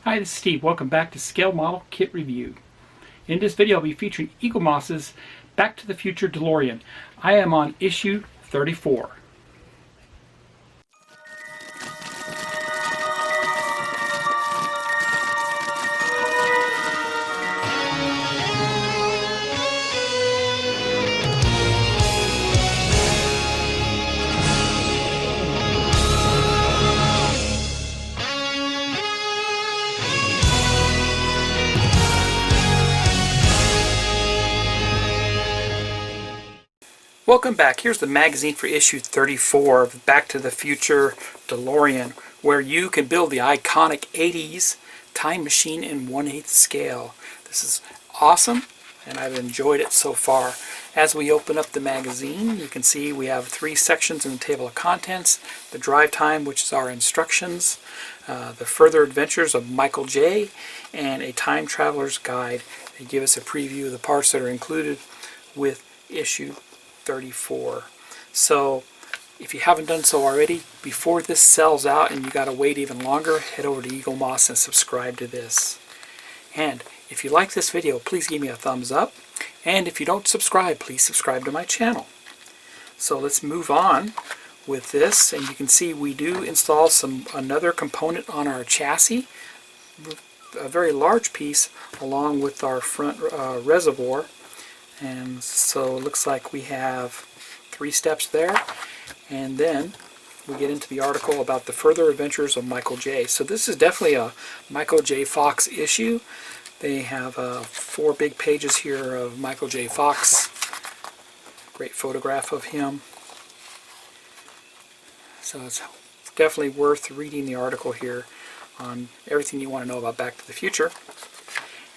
Hi, this is Steve. Welcome back to Scale Model Kit Review. In this video, I'll be featuring Eaglemoss's Back to the Future Delorean. I am on issue 34. Welcome back. Here's the magazine for issue 34 of Back to the Future DeLorean, where you can build the iconic 80s time machine in 1/8 scale. This is awesome, and I've enjoyed it so far. As we open up the magazine, you can see we have 3 sections in the table of contents: the drive time, which is our instructions, the further adventures of Michael J., and a time traveler's guide. They give us a preview of the parts that are included with issue 34. So if you haven't done so already, before this sells out and you got to wait even longer, head over to Eaglemoss and subscribe to this. And if you like this video, please give me a thumbs up. And if you don't subscribe, please subscribe to my channel. So let's move on with this, and you can see we do install another component on our chassis, a very large piece along with our front reservoir. And so it looks like we have 3 steps there, and then we get into the article about the further adventures of Michael J. So this is definitely a Michael J. Fox issue. They have 4 big pages here of Michael J. Fox. Great photograph of him. So it's definitely worth reading the article here on everything you want to know about Back to the Future.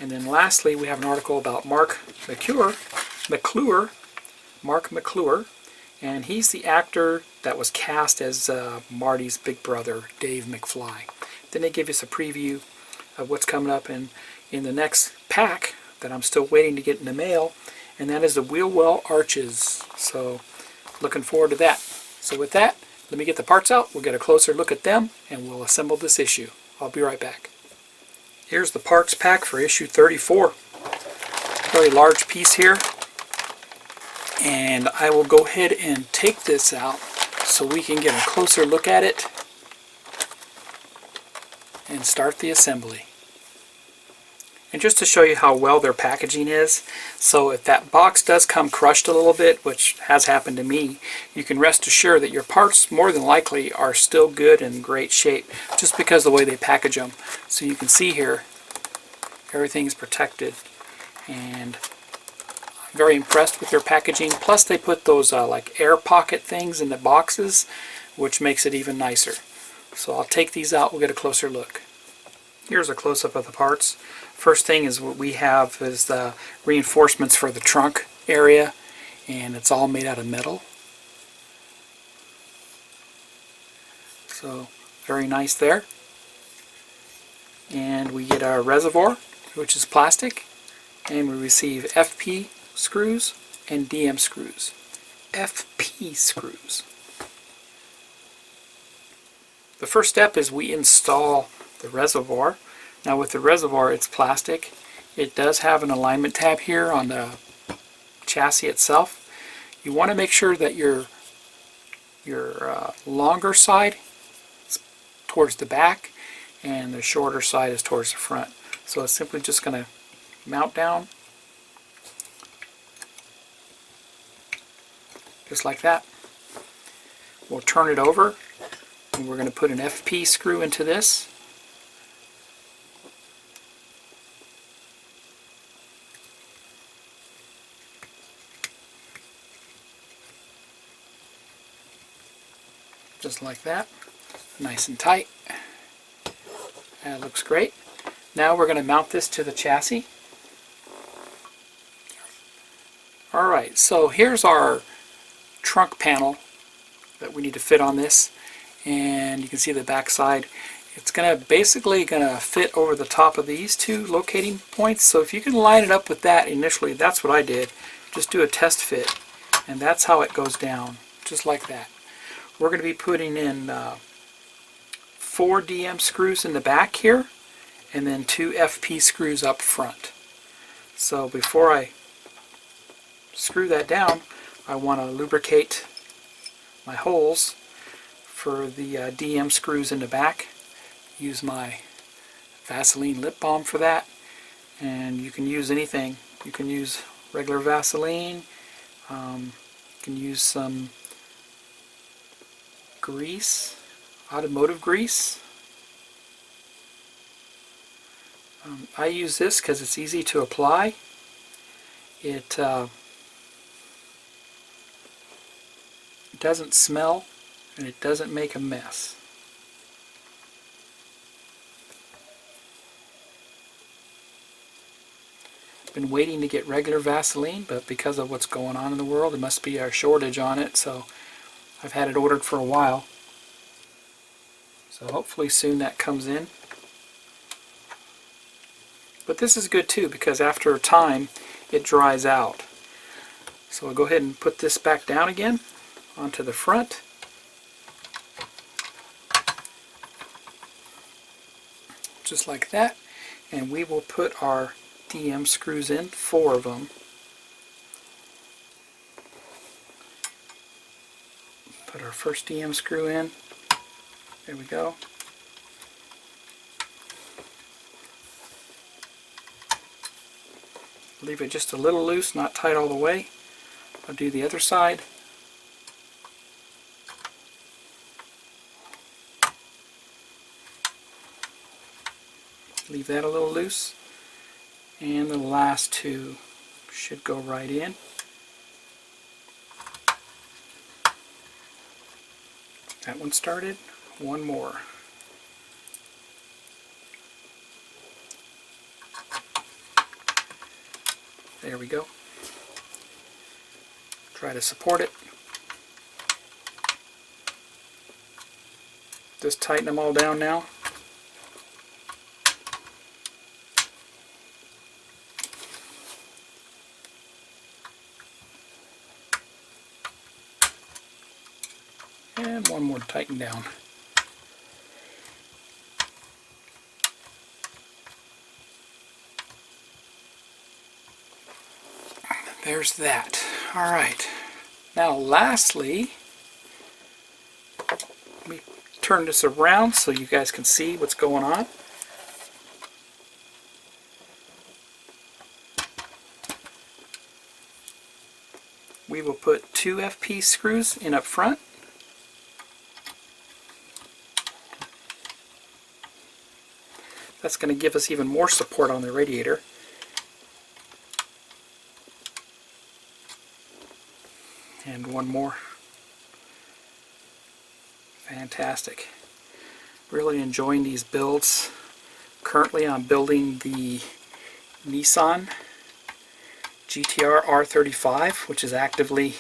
And then lastly, we have an article about Mark McClure, and he's the actor that was cast as Marty's big brother, Dave McFly. Then they give us a preview of what's coming up in the next pack that I'm still waiting to get in the mail, and that is the wheel well arches. So looking forward to that. So with that, let me get the parts out, we'll get a closer look at them, and we'll assemble this issue. I'll be right back. Here's the parts pack for issue 34. Very large piece here. And I will go ahead and take this out so we can get a closer look at it and start the assembly. And just to show you how well their packaging is, so if that box does come crushed a little bit, which has happened to me, you can rest assured that your parts more than likely are still good and in great shape, just because of the way they package them. So you can see here, everything's protected, and I'm very impressed with their packaging. Plus they put those like air pocket things in the boxes, which makes it even nicer. So I'll take these out, we'll get a closer look. Here's a close-up of the parts. First thing is what we have is the reinforcements for the trunk area, and it's all made out of metal. So very nice there. And we get our reservoir, which is plastic, and we receive FP screws and DM screws. FP screws. The first step is we install the reservoir. Now with the reservoir, it's plastic. It does have an alignment tab here on the chassis itself. You want to make sure that your longer side is towards the back and the shorter side is towards the front. So it's simply just going to mount down just like that. We'll turn it over, and we're going to put an FP screw into this. Just like that, nice and tight. That looks great. Now we're going to mount this to the chassis. Alright, so here's our trunk panel that we need to fit on this, and you can see the back side. It's basically going to fit over the top of these 2 locating points. So if you can line it up with that initially, that's what I did. Just do a test fit, and that's how it goes down, just like that. We're going to be putting in 4 DM screws in the back here, and then 2 FP screws up front. So before I screw that down, I want to lubricate my holes for the DM screws in the back. Use my Vaseline lip balm for that, and you can use anything. You can use regular Vaseline, you can use some grease, automotive grease. I use this because it's easy to apply. It doesn't smell and it doesn't make a mess. Been waiting to get regular Vaseline, but because of what's going on in the world, there must be a shortage on it, so I've had it ordered for a while. So hopefully soon that comes in. But this is good too, because after a time it dries out. So I'll go ahead and put this back down again onto the front. Just like that. And we will put our DM screws in, 4 of them. Put our first DM screw in. There we go. Leave it just a little loose, not tight all the way. I'll do the other side. Leave that a little loose. And the last 2 should go right in. That one started. One more. There we go. Try to support it. Just tighten them all down now. And one more to tighten down. There's that. Alright. Now lastly, let me turn this around so you guys can see what's going on. We will put 2 FP screws in up front. That's going to give us even more support on the radiator. And one more. Fantastic. Really enjoying these builds. Currently I'm building the Nissan GTR R35, which is actively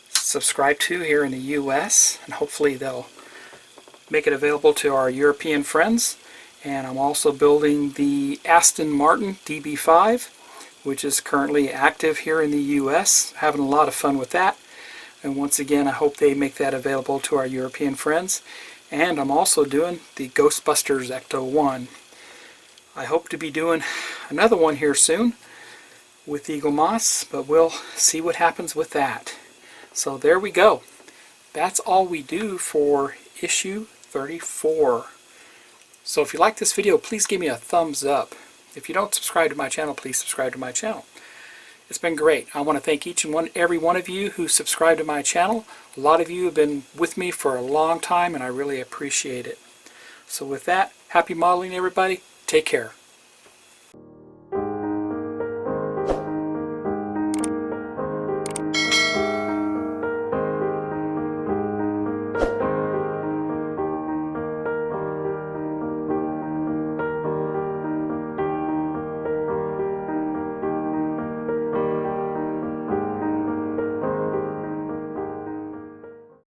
subscribed to here in the US, and hopefully they'll make it available to our European friends. And I'm also building the Aston Martin DB5, which is currently active here in the US. Having a lot of fun with that. And once again, I hope they make that available to our European friends. And I'm also doing the Ghostbusters Ecto-1. I hope to be doing another one here soon with Eaglemoss, but we'll see what happens with that. So there we go. That's all we do for issue 34. So if you like this video, please give me a thumbs up. If you don't subscribe to my channel, please subscribe to my channel. It's been great. I want to thank every one of you who subscribed to my channel. A lot of you have been with me for a long time, and I really appreciate it. So with that, happy modeling, everybody. Take care.